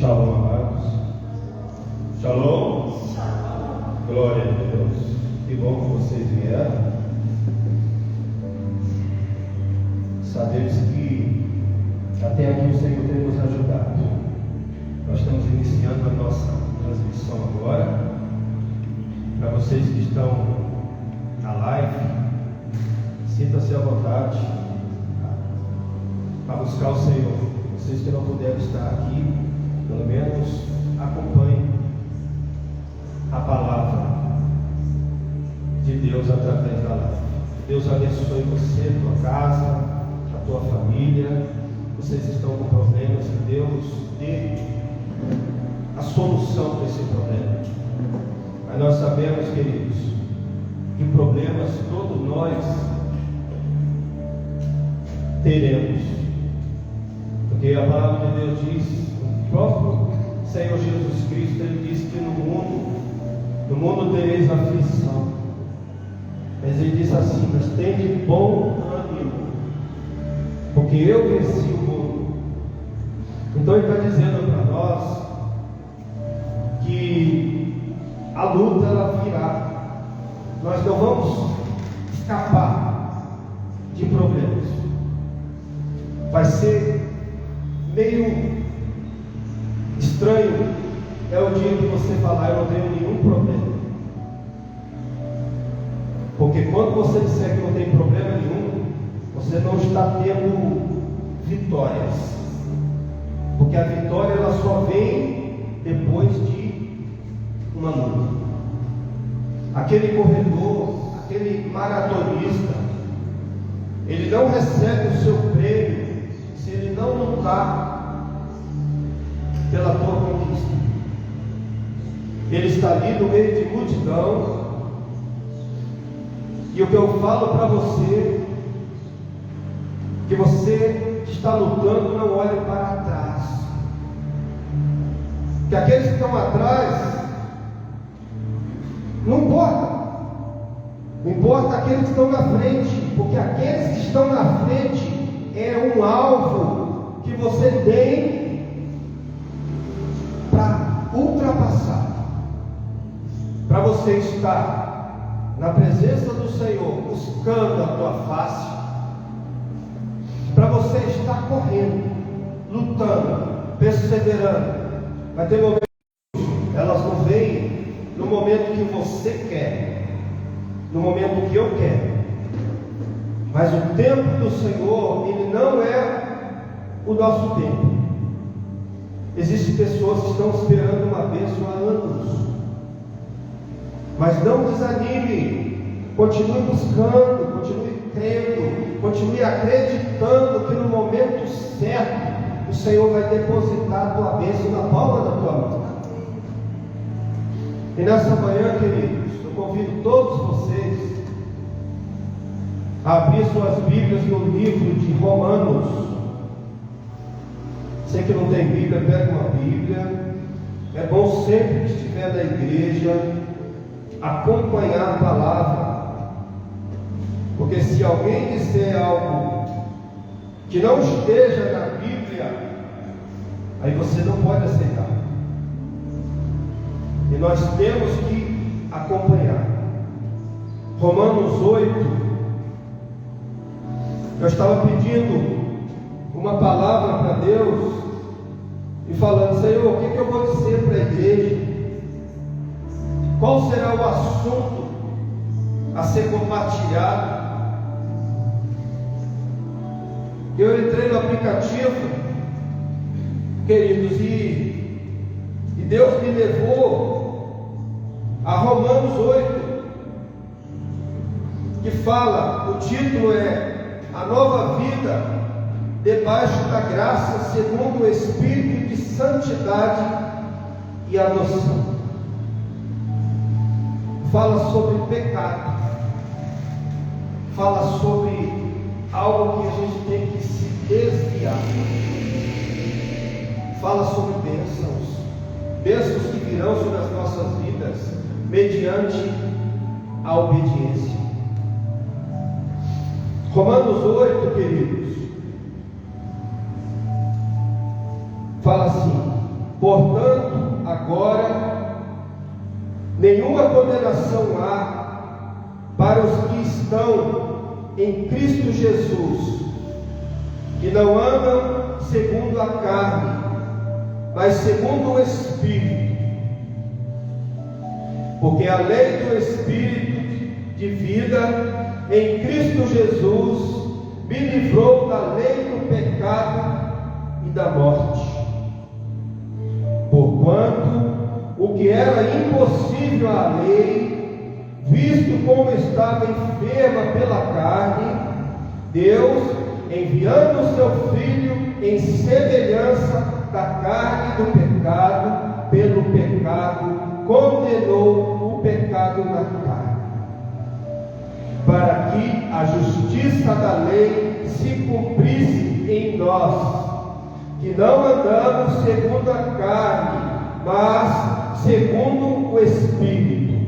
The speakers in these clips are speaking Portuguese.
Shalom, amados. Shalom. Glória a Deus. Que bom que vocês vieram. Sabemos que até aqui o Senhor tem nos ajudado. Nós estamos iniciando a nossa transmissão agora. Para vocês que estão na live, sinta-se à vontade para buscar o Senhor. Vocês que não puderam estar aqui, pelo menos acompanhem a palavra de Deus através da live. Deus abençoe você, tua casa, a tua família. Vocês estão com problemas, que Deus dê a solução para esse problema. Mas nós sabemos, queridos, que problemas todos nós teremos, porque a palavra de Deus diz, o próprio Senhor Jesus Cristo, Ele disse que no mundo tereis aflição, mas Ele disse assim: mas tende bom ânimo, porque eu venci o mundo. Então Ele está dizendo para nós que a luta ela virá. Nós não vamos escapar de problemas. Vai ser meio estranho é o dia que você falar: eu não tenho nenhum problema. Porque quando você disser que não tem problema nenhum, você não está tendo vitórias. Porque a vitória ela só vem depois de uma luta. Aquele corredor, aquele maratonista, ele não recebe o seu prêmio se ele não lutar pela tua conquista. Ele está ali no meio de multidão, e o que eu falo para você, que você que está lutando, não olhe para trás, que aqueles que estão atrás, não importa aqueles que estão na frente, porque aqueles que estão na frente é um alvo que você tem para ultrapassar, para você estar na presença do Senhor, buscando a tua face, para você estar correndo, lutando, perseverando. Vai ter momentos, elas não vêm no momento que você quer, no momento que eu quero, mas o tempo do Senhor, ele não é o nosso tempo. Existem pessoas que estão esperando uma bênção há anos, mas não desanime, continue buscando, continue crendo, continue acreditando que no momento certo o Senhor vai depositar a tua bênção na palma da tua mão. E nessa manhã, queridos, eu convido todos vocês a abrir suas Bíblias no livro de Romanos. Você que não tem Bíblia, pega uma Bíblia. É bom sempre que estiver na igreja acompanhar a palavra, porque se alguém disser algo que não esteja na Bíblia, aí você não pode aceitar. E nós temos que acompanhar. Romanos 8. Eu estava pedindo uma palavra para Deus e falando: Senhor, o que eu vou dizer para a igreja? Qual será o assunto a ser compartilhado? Eu entrei no aplicativo, queridos, e Deus me levou a Romanos 8, que fala, o título é A Nova Vida Debaixo da Graça segundo o Espírito de Santidade e Adoção. Fala sobre pecado, fala sobre algo que a gente tem que se desviar, fala sobre bênçãos que virão sobre as nossas vidas mediante a obediência. Romanos 8, queridos, fala assim: Portanto, agora, nenhuma condenação há para os que estão em Cristo Jesus, que não andam segundo a carne, mas segundo o Espírito. Porque a lei do Espírito de vida em Cristo Jesus me livrou da lei do pecado e da morte. Porquanto o que era impossível à lei, visto como estava enferma pela carne, Deus, enviando o seu Filho em semelhança da carne do pecado, pelo pecado, condenou o pecado na carne, para que a justiça da lei se cumprisse em nós, que não andamos segundo a carne, mas segundo o Espírito.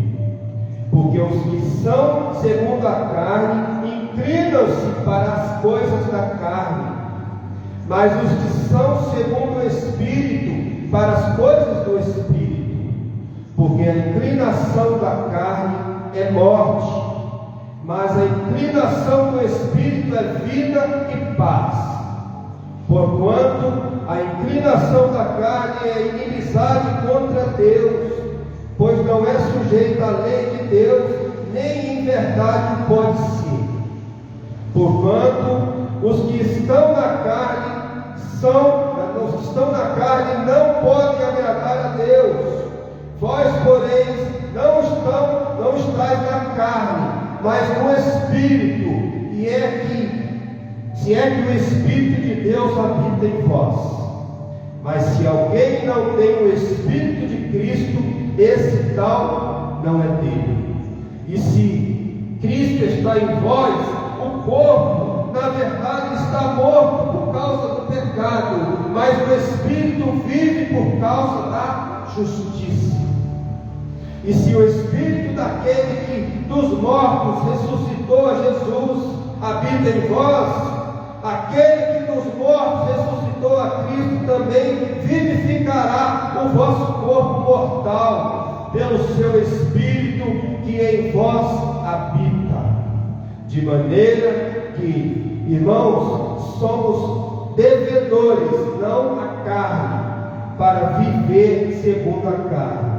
Porque os que são segundo a carne inclinam-se para as coisas da carne, mas os que são segundo o Espírito para as coisas do Espírito. Porque a inclinação da carne é morte, mas a inclinação do Espírito é vida e paz. Porquanto a inclinação da carne é inimizade contra Deus, pois não é sujeito à lei de Deus, nem em verdade pode ser. Porquanto os que estão na carne não podem agradar a Deus. Vós, porém, não estáis na carne, mas no Espírito, se é que o Espírito de Deus habita em vós. Mas se alguém não tem o Espírito de Cristo, esse tal não é dele. E se Cristo está em vós, o corpo, na verdade, está morto por causa do pecado, mas o Espírito vive por causa da justiça. E se o Espírito daquele que dos mortos ressuscitou a Jesus habita em vós, aquele que dos mortos ressuscitou a Cristo também vivificará o vosso corpo mortal pelo seu Espírito que em vós habita. De maneira que, irmãos, somos devedores, não a carne, para viver segundo a carne.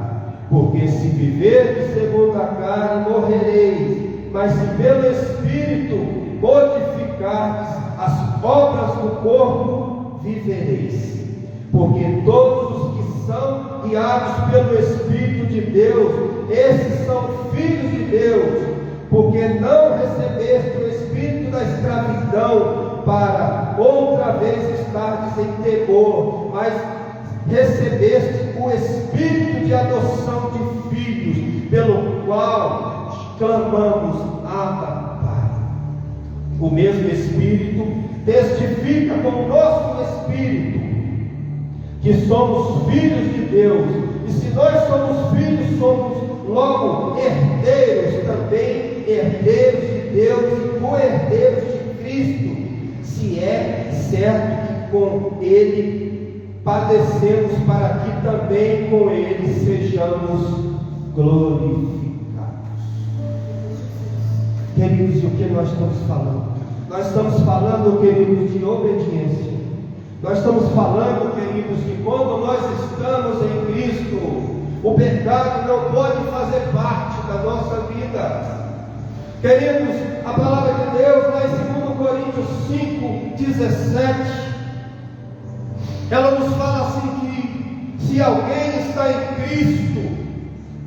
Porque se viverdes segundo a carne, morrereis, mas se pelo Espírito modificardes as obras do corpo, vivereis. Porque todos os que são guiados pelo Espírito de Deus, esses são filhos de Deus. Porque não recebeste o espírito da escravidão para outra vez estardes em temor, mas recebeste o Espírito de adoção de filhos, pelo qual clamamos, Abba, Pai. O mesmo Espírito testifica com o nosso Espírito que somos filhos de Deus, e se nós somos filhos, somos logo herdeiros também, herdeiros de Deus e co-herdeiros de Cristo, se é certo que com Ele padecemos, para que também com Ele sejamos glorificados. Queridos, o que nós estamos falando? Nós estamos falando, queridos, de obediência. Nós estamos falando, queridos, que quando nós estamos em Cristo, o pecado não pode fazer parte da nossa vida. Queridos, a palavra de Deus, lá em 2 Coríntios 5:17, ela nos fala assim que se alguém está em Cristo,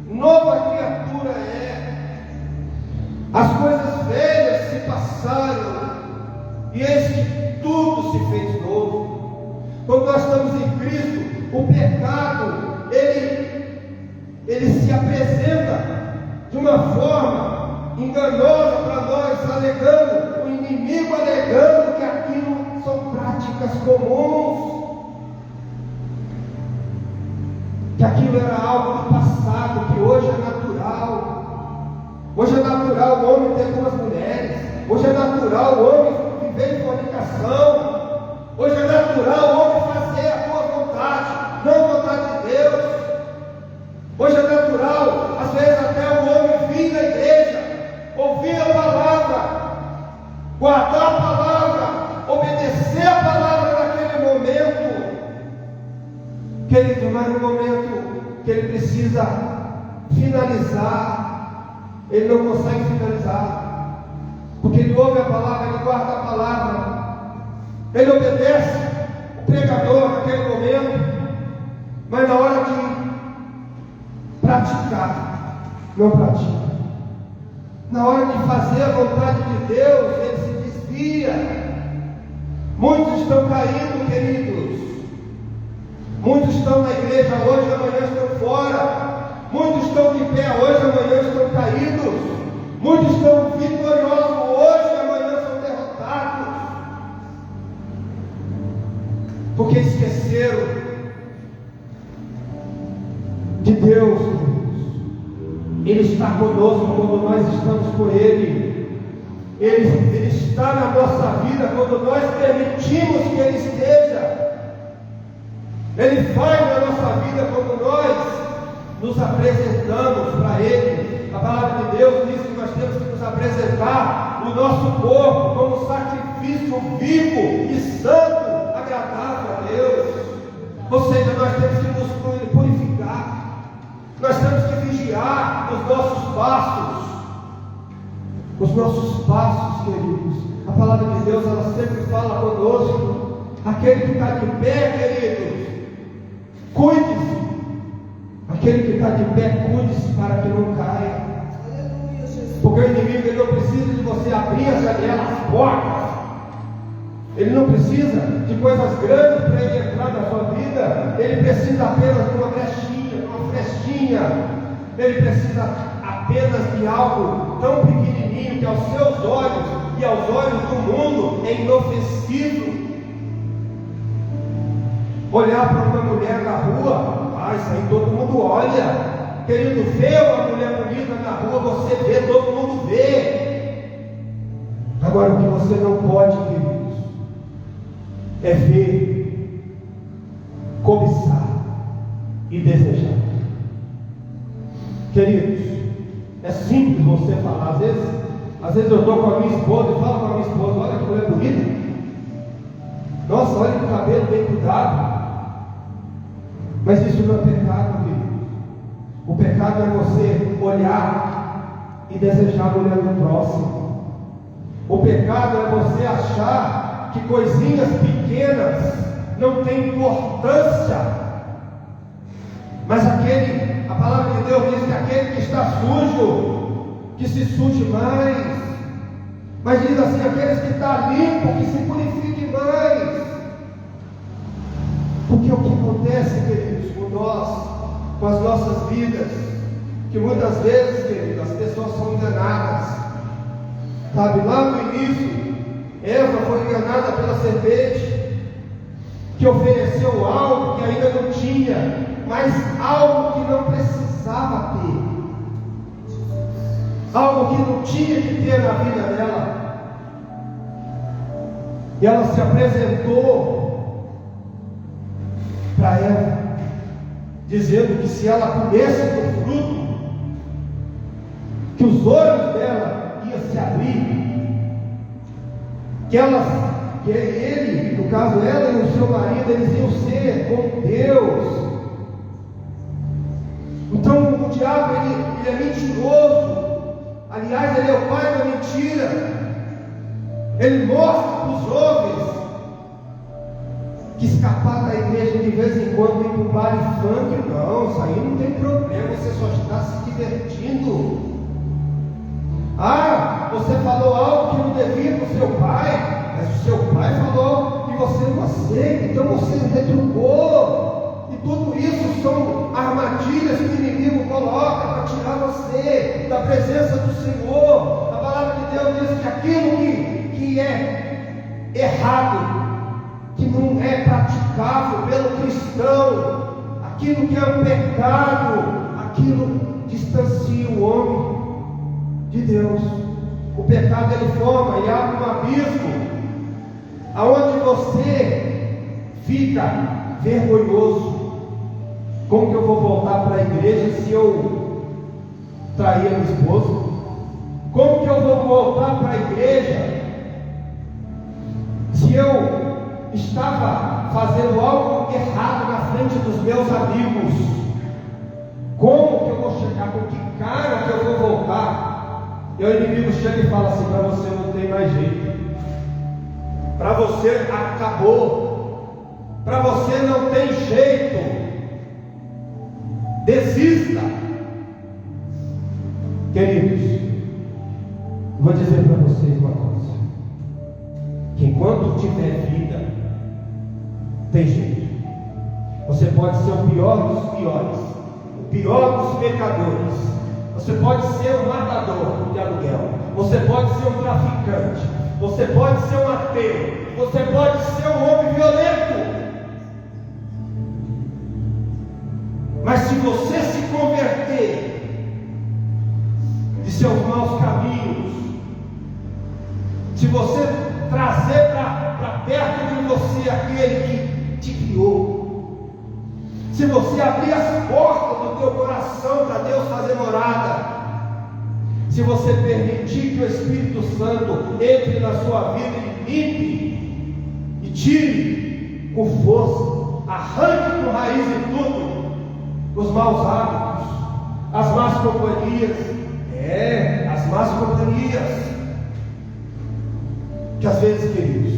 nova criatura é. As coisas velhas se passaram e eis que tudo se fez novo. Quando nós estamos em Cristo, o pecado, ele se apresenta de uma forma enganosa para nós, alegando, o inimigo alegando que aquilo são práticas comuns, que aquilo era algo do passado, que hoje é natural. Hoje é natural o homem ter 2 mulheres. Hoje é natural o homem viver em fornicação. Hoje é natural o homem fazer a tua vontade, não a vontade Querido, mas no momento que ele precisa finalizar, ele não consegue finalizar, porque ele ouve a palavra, ele guarda a palavra, ele obedece o pregador naquele momento, mas na hora de praticar, não pratica. Na hora de fazer a vontade de Deus, ele se desvia. Muitos estão caindo, queridos. Muitos estão na igreja hoje, amanhã estão fora. Muitos estão de pé hoje, amanhã estão caídos. Muitos estão vitoriosos hoje, amanhã são derrotados. Porque esqueceram de Deus. Ele está conosco quando nós estamos com Ele. Ele está na nossa vida quando nós permitimos que Ele esteja. Ele faz na nossa vida quando nós nos apresentamos para Ele. A palavra de Deus diz que nós temos que nos apresentar o nosso corpo como sacrifício vivo e santo, agradável a Deus. Ou seja, nós temos que nos purificar. Nós temos que vigiar os nossos passos. Os nossos passos, queridos. A palavra de Deus, ela sempre fala conosco. Aquele que está de pé, queridos, cuide-se. Aquele que está de pé, cuide-se para que não caia. Porque o inimigo, ele não precisa de você abrir as janelas, as portas. Ele não precisa de coisas grandes para ele entrar na sua vida. Ele precisa apenas de uma brechinha, de uma frestinha. Ele precisa apenas de algo tão pequenininho que aos seus olhos e aos olhos do mundo é inofensivo. Olhar para uma mulher na rua, isso aí todo mundo olha. Querido, vê uma mulher bonita na rua, você vê, todo mundo vê. Agora o que você não pode, queridos, é ver, cobiçar e desejar. Queridos, é simples você falar. Às vezes eu estou com a minha esposa e falo com a minha esposa: olha que mulher bonita. Nossa, olha que cabelo bem cuidado. Mas isso não é pecado, querido. O pecado é você olhar e desejar a mulher do próximo. O pecado é você achar que coisinhas pequenas não têm importância. Mas a palavra de Deus diz que aquele que está sujo, que se suje mais. Mas diz assim: aqueles que estão limpos, que se purifiquem mais. Porque o que acontece, queridos, com nós, com as nossas vidas, que muitas vezes, queridos, as pessoas são enganadas. Sabe, lá no início, Eva foi enganada pela serpente, que ofereceu algo que ainda não tinha, mas algo que não precisava ter, algo que não tinha que ter na vida dela. E ela se apresentou para ela, dizendo que se ela comesse do fruto, que os olhos dela iam se abrir, que ele, no caso ela e o seu marido, eles iam ser com Deus. Então o diabo, ele é mentiroso. Aliás, ele é o pai da mentira. Ele mostra para os jovens que escapar da igreja de vez em quando ir para o bar e funk, não, isso aí não tem problema, você só está se divertindo. Você falou algo que não devia para o seu pai, mas o seu pai falou e você não aceita, então você retrucou. E tudo isso são armadilhas que o inimigo coloca para tirar você da presença do Senhor. A palavra de Deus diz que aquilo que é errado, que não é praticável pelo cristão, aquilo que é um pecado, aquilo distancia o homem de Deus. O pecado, ele forma e abre um abismo aonde você fica vergonhoso. Como que eu vou voltar para a igreja se eu trair a minha esposa? Como que eu vou voltar para a igreja se eu estava fazendo algo errado na frente dos meus amigos. Como que eu vou chegar? Com que cara que eu vou voltar? E o inimigo chega e fala assim: para você não tem mais jeito, para você acabou, para você não tem jeito, desista. Queridos, vou dizer para vocês uma coisa: que enquanto tiver vida, tem jeito. Você pode ser o pior dos piores, o pior dos pecadores. Você pode ser um matador de aluguel, você pode ser um traficante, você pode ser um ateu, você pode ser um homem violento. Mas se você se converter de seus maus caminhos, se você trazer para perto de você aquele que te criou, se você abrir as portas do teu coração para Deus fazer morada, se você permitir que o Espírito Santo entre na sua vida e limpe e tire com força, arranque com raiz e tudo os maus hábitos, as más companhias, as más companhias. Que às vezes, queridos,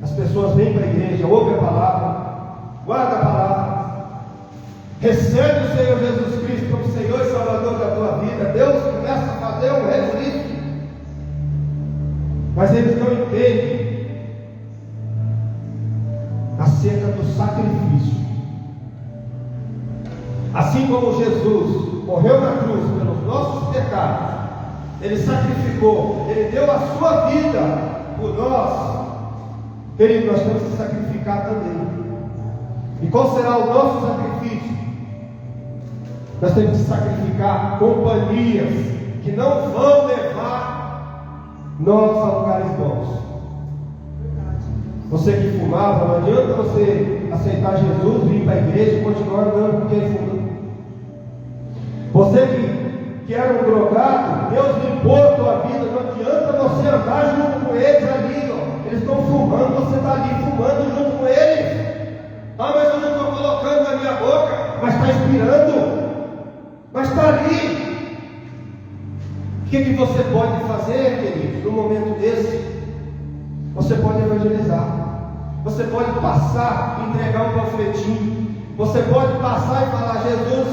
as pessoas vêm para a igreja, ouvem a palavra, guardam a palavra, recebe o Senhor Jesus Cristo como Senhor e Salvador da tua vida. Deus começa a fazer um registro, mas eles não entendem acerca do sacrifício. Assim como Jesus morreu na cruz pelos nossos pecados, Ele sacrificou, Ele deu a sua vida por nós. Querido, nós temos que sacrificar também. E qual será o nosso sacrifício? Nós temos que sacrificar companhias que não vão levar nós a lugares bons. Você que fumava, não adianta você aceitar Jesus, vir para a igreja e continuar andando com quem fuma. Você que era um drogado, Deus limpou a tua vida. Não adianta você andar junto com eles ali, ó. Eles estão fumando, você está ali fumando junto com eles. Ah, mas eu não estou colocando na minha boca. Mas está expirando, mas está ali. O que você pode fazer, queridos, num momento desse? Você pode evangelizar. Você pode passar e entregar um panfletinho. Você pode passar e falar: Jesus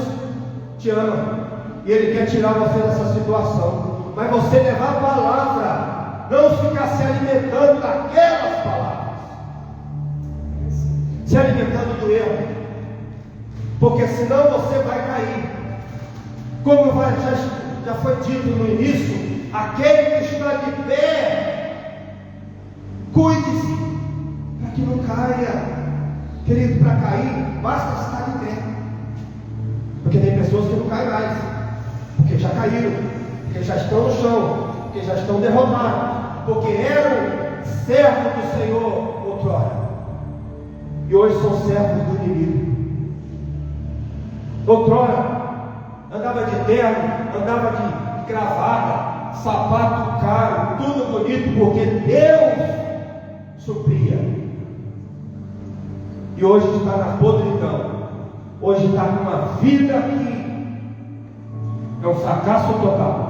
te ama, e Ele quer tirar você dessa situação. Mas você levar a palavra, não ficar se alimentando daquelas palavras, se alimentando do erro, porque senão você vai cair. Como já foi dito no início, aquele que está de pé, cuide-se para que não caia. Querido, para cair basta estar de pé, porque tem pessoas que não caem mais, porque já caíram, porque já estão no chão, porque já estão derrotados, porque eram servos do Senhor outrora, e hoje são servos do inimigo. Outrora andava de terno, andava de gravata, sapato caro, tudo bonito, porque Deus supria. E hoje está na podridão, hoje está com uma vida que é um fracasso total.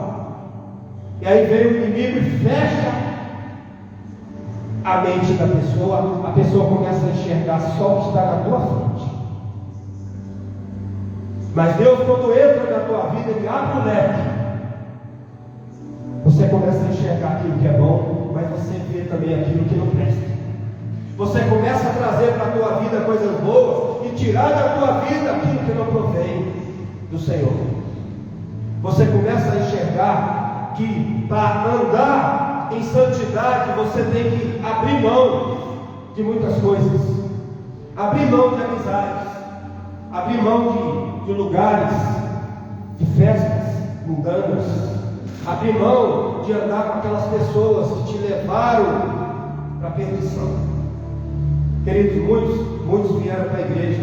E aí vem o inimigo e fecha a mente da pessoa. A pessoa começa a enxergar só o que está na tua frente. Mas Deus, quando entra na tua vida, Ele abre o leque. Você começa a enxergar aquilo que é bom, mas você vê também aquilo que não presta. Você começa a trazer para a tua vida coisas boas e tirar da tua vida aquilo que não provém do Senhor. Você começa a enxergar que para andar em santidade você tem que abrir mão de muitas coisas, abrir mão de amizades, abrir mão de lugares, de festas mundanas, abrir mão de andar com aquelas pessoas que te levaram para a perdição. Queridos, muitos vieram para a igreja,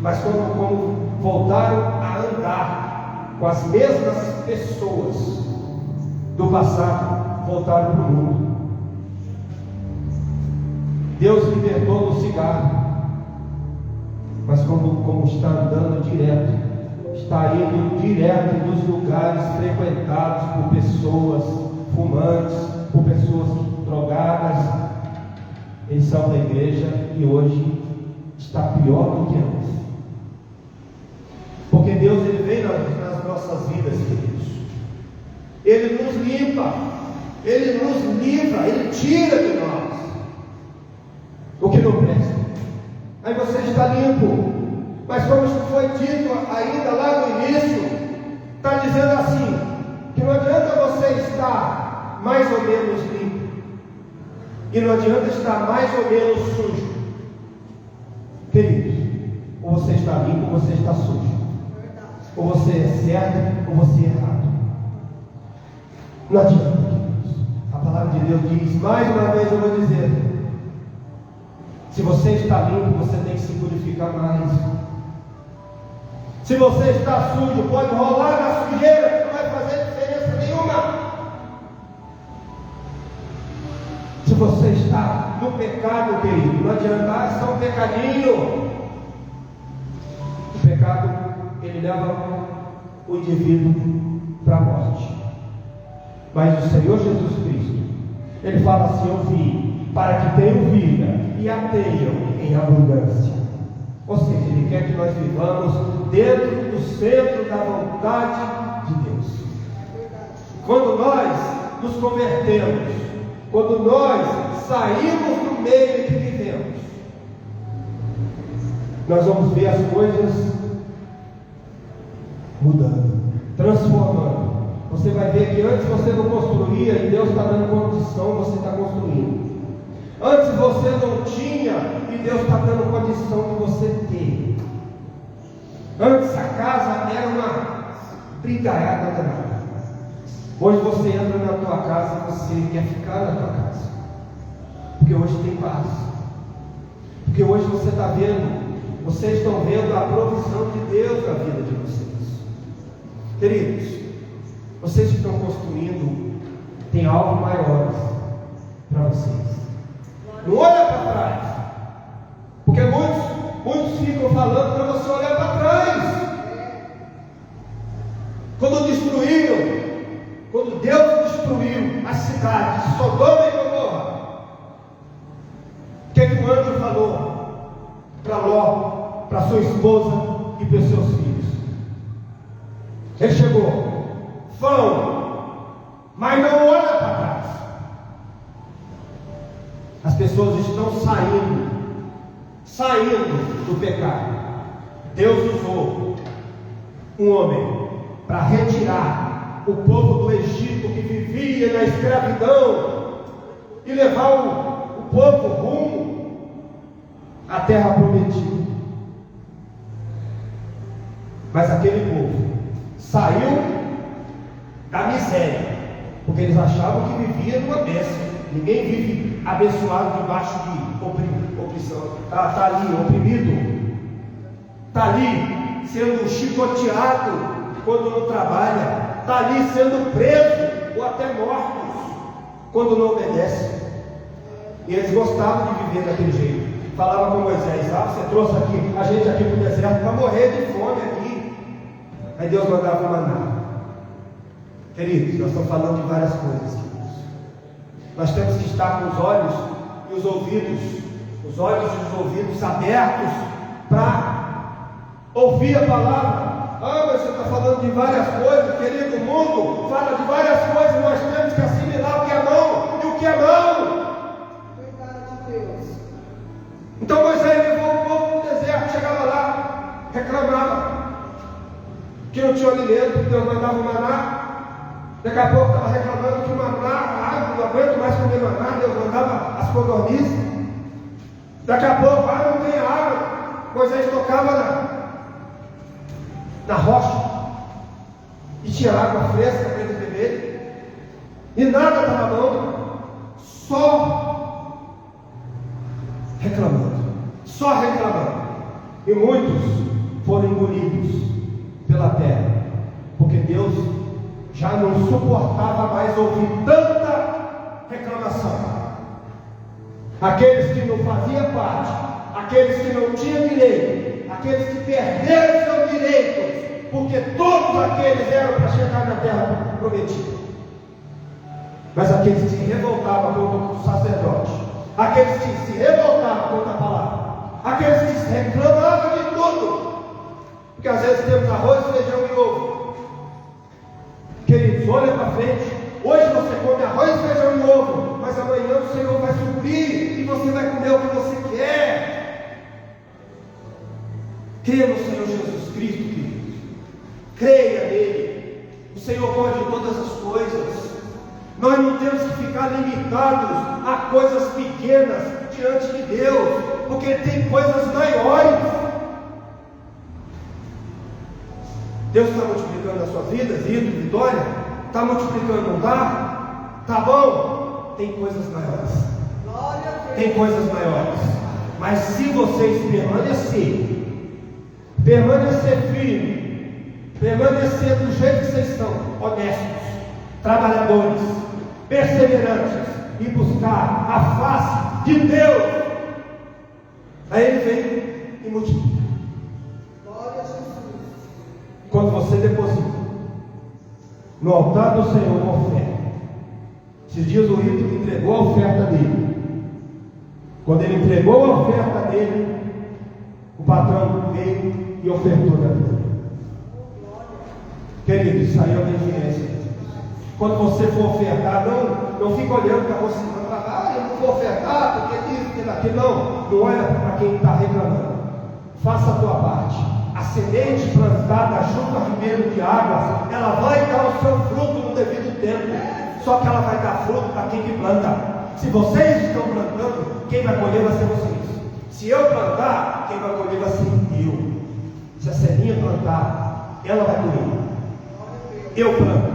mas como voltaram a andar com as mesmas pessoas do passado, voltaram para o mundo. Deus libertou do cigarro, mas como está andando direto, está indo direto nos lugares frequentados por pessoas fumantes, por pessoas drogadas. Eles são da igreja e hoje está pior do que antes. Porque Deus, Ele vem nas nossas vidas, queridos. Ele nos limpa, Ele nos livra, Ele tira de nós o que não presta. Aí você está limpo. Mas como foi dito ainda lá no início, está dizendo assim, que não adianta você estar mais ou menos limpo, e não adianta estar mais ou menos sujo. Queridos, ou você está limpo ou você está sujo. Ou você é certo ou você é errado. Não adianta, queridos. A palavra de Deus diz, mais uma vez eu vou dizer, se você está limpo, você tem que se purificar mais. Se você está sujo, pode rolar na sujeira, não vai fazer diferença nenhuma. Se você está no pecado, querido, não adianta, é só um pecadinho. O pecado, ele leva o indivíduo para a morte. Mas o Senhor Jesus Cristo, Ele fala assim, eu vim para que tenham vida e a tenham em abundância. Ou seja, Ele quer que nós vivamos dentro do centro da vontade de Deus. Quando nós nos convertemos, quando nós saímos do meio em que vivemos, nós vamos ver as coisas mudando, transformando. Você vai ver que antes você não construía e Deus está dando condição, você está construindo. Antes você não tinha e Deus está dando condição de você ter. Antes a casa era uma brigaiada danada. Hoje você entra na tua casa e você quer ficar na tua casa, porque hoje tem paz. Porque hoje você está vendo, vocês estão vendo a provisão de Deus na vida de vocês. Queridos, vocês que estão construindo, tem algo maior para vocês. Não olha para trás, porque muitos ficam falando para você olhar para trás. Quando Deus destruiu as cidades de Sodoma e Gomorra, o que o anjo falou para Ló, para sua esposa e para seus filhos? Ele chegou, vão, mas não olha para trás. As pessoas estão saindo do pecado. Deus usou um homem para retirar o povo do Egito que vivia na escravidão e levar o povo rumo à terra prometida. Mas aquele povo saiu da miséria, porque eles achavam que vivia numa bênção. Ninguém vive abençoado debaixo de opressão. Está ali oprimido, está ali sendo chicoteado quando não trabalha, está ali sendo preso ou até mortos quando não obedece. E eles gostavam de viver daquele jeito. Falava com Moisés, você trouxe a gente aqui para o deserto para morrer de fome aqui. Aí Deus mandava maná. Queridos, nós estamos falando de várias coisas, queridos. Nós temos que estar com os olhos e os ouvidos abertos para ouvir a palavra. Mas você está falando de várias coisas, querido. O mundo fala de várias coisas, nós temos que assimilar o que é bom e o que é mal. Então Moisés levou o povo no deserto, chegava lá, reclamava que não tinha alimento, Deus mandava o maná. Daqui a pouco estava reclamando que o maná, não aguento mais comer maná, Deus mandava as codornizes. Daqui a pouco, não tem água. Moisés tocava na rocha e tinha água fresca para eles beberem. E nada estava bom, só reclamando. E muitos foram engolidos pela terra, porque Deus já não suportava mais ouvir tanta reclamação. aqueles que não faziam parte, aqueles que não tinham direito, aqueles que perderam seus direitos, porque todos aqueles eram para chegar na terra prometida. Mas aqueles que se revoltavam contra o sacerdote, aqueles que se revoltavam contra a palavra, aqueles que se reclamavam de tudo, porque às vezes temos arroz, feijão e ovo. Queridos, olha para frente. Hoje você come arroz, feijão e ovo, mas amanhã o Senhor vai suprir e você vai comer o que você quer. Creia no Senhor Jesus Cristo, queridos. Creia nele. O Senhor pode todas as coisas. Nós não temos que ficar limitados a coisas pequenas diante de Deus, porque Ele tem coisas maiores. Deus está multiplicando a sua vida, Zito, Vitória? Está multiplicando, não está? Está bom? Tem coisas maiores. Tem coisas maiores. Mas se vocês permanecer firme, permanecer do jeito que vocês estão, honestos, trabalhadores, perseverantes, e buscar a face de Deus, aí Ele vem e multiplica. Quando você deposita no altar do Senhor uma oferta, esses dias o Rito entregou a oferta dele. Quando ele entregou a oferta dele, o patrão veio e ofertou da vida. Querido, isso aí é obediência. Quando você for ofertar, não fica olhando para você, não para eu não vou ofertar, porque isso, porque daquilo, não olha para quem está reclamando. Faça a tua parte. A semente plantada junto ao ribeiro de águas, ela vai dar o seu fruto no devido tempo. Só que ela vai dar fruto para quem que planta. Se vocês estão plantando, quem vai colher vai ser vocês. Se eu plantar, quem vai colher vai ser eu. Se a semente plantar, ela vai colher. Eu planto.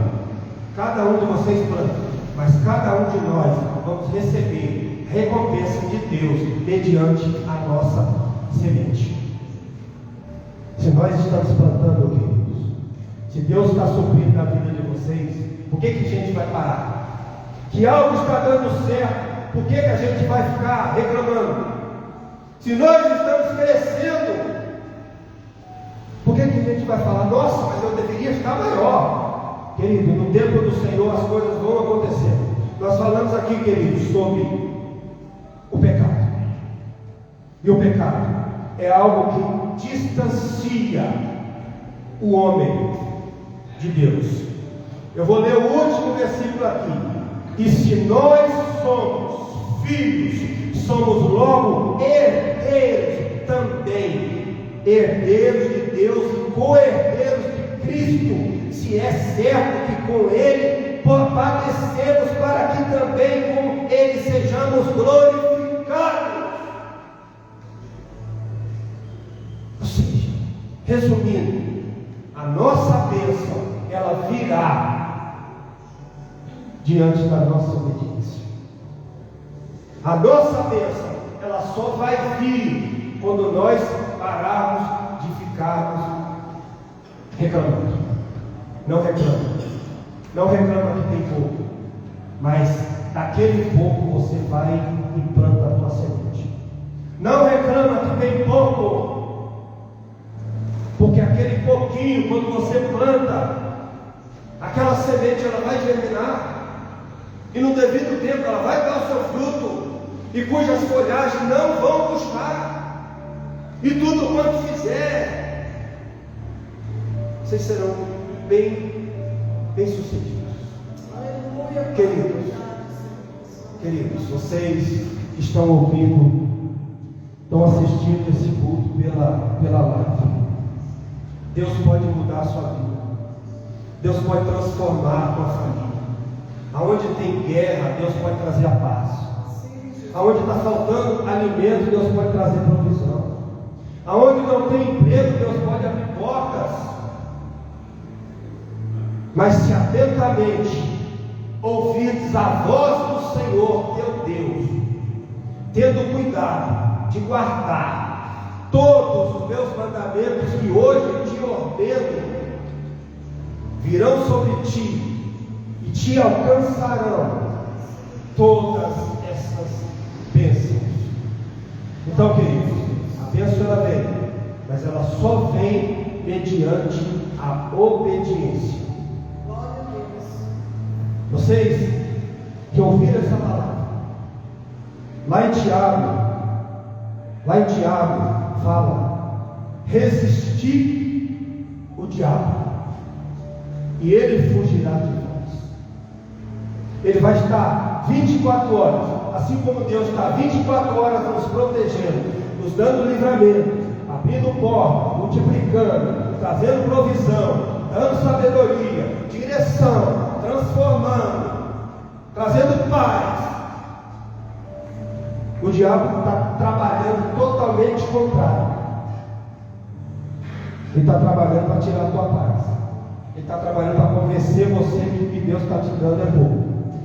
Cada um de vocês planta. Mas cada um de nós vamos receber recompensa de Deus mediante a nossa semente. Se nós estamos plantando, queridos, se Deus está suprindo na vida de vocês, por que a gente vai parar? Que algo está dando certo, por que a gente vai ficar reclamando? Se nós estamos crescendo, por que a gente vai falar, nossa, mas eu deveria estar maior? Querido, no tempo do Senhor as coisas vão acontecer. Nós falamos aqui, queridos, sobre o pecado. E o pecado é algo que distancia o homem de Deus. Eu vou ler o último versículo aqui. E se nós somos filhos, somos logo herdeiros também, herdeiros de Deus e co-herdeiros de Cristo, se é certo que com Ele padecemos, para que também com Ele sejamos glorificados. Resumindo, a nossa bênção, ela virá diante da nossa obediência. A nossa bênção, ela só vai vir quando nós pararmos de ficarmos reclamando. Não reclama. Não reclama que tem pouco. Mas daquele pouco você vai e planta a tua semente. Não reclama que tem pouco. Porque aquele pouquinho, quando você planta, aquela semente ela vai germinar, e no devido tempo ela vai dar o seu fruto, e cujas folhagens não vão murchar, e tudo quanto fizer, vocês serão bem sucedidos. Queridos, vocês estão ouvindo, estão assistindo esse culto pela live. Deus pode mudar a sua vida. Deus pode transformar a tua família. Aonde tem guerra, Deus pode trazer a paz. Aonde está faltando alimento, Deus pode trazer provisão. Aonde não tem emprego, Deus pode abrir portas. Mas se atentamente ouvirdes a voz do Senhor teu Deus, tendo cuidado de guardar todos os meus mandamentos que hoje te ordeno, virão sobre ti e te alcançarão todas essas bênçãos. Então, queridos, a bênção ela vem, mas ela só vem mediante a obediência. Vocês que ouviram essa palavra, lá em Tiago fala: resistir o diabo e ele fugirá de vós. Ele vai estar 24 horas, assim como Deus está 24 horas nos protegendo, nos dando livramento, abrindo portas, multiplicando, trazendo provisão, dando sabedoria, direção, transformando, trazendo paz. O diabo está trabalhando totalmente contrário. Ele está trabalhando para tirar a tua paz. Ele está trabalhando para convencer você que o que Deus está te dando é bom.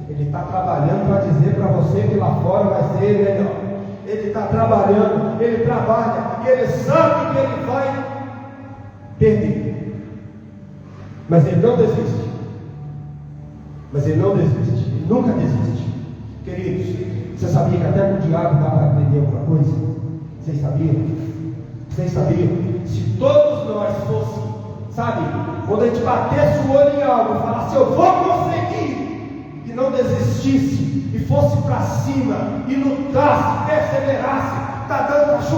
Ele está trabalhando para dizer para você que lá fora vai ser melhor. Ele está trabalhando, ele trabalha e ele sabe que ele vai perder. Mas ele não desiste. Ele nunca desiste. Queridos, você sabia que até com o diabo dá para aprender alguma coisa? Vocês sabiam? Se todos nós fôssemos, sabe, quando a gente batesse o olho em algo e falasse: eu vou conseguir, e não desistisse, e fosse para cima, e lutasse, perseverasse, está dando a chuva.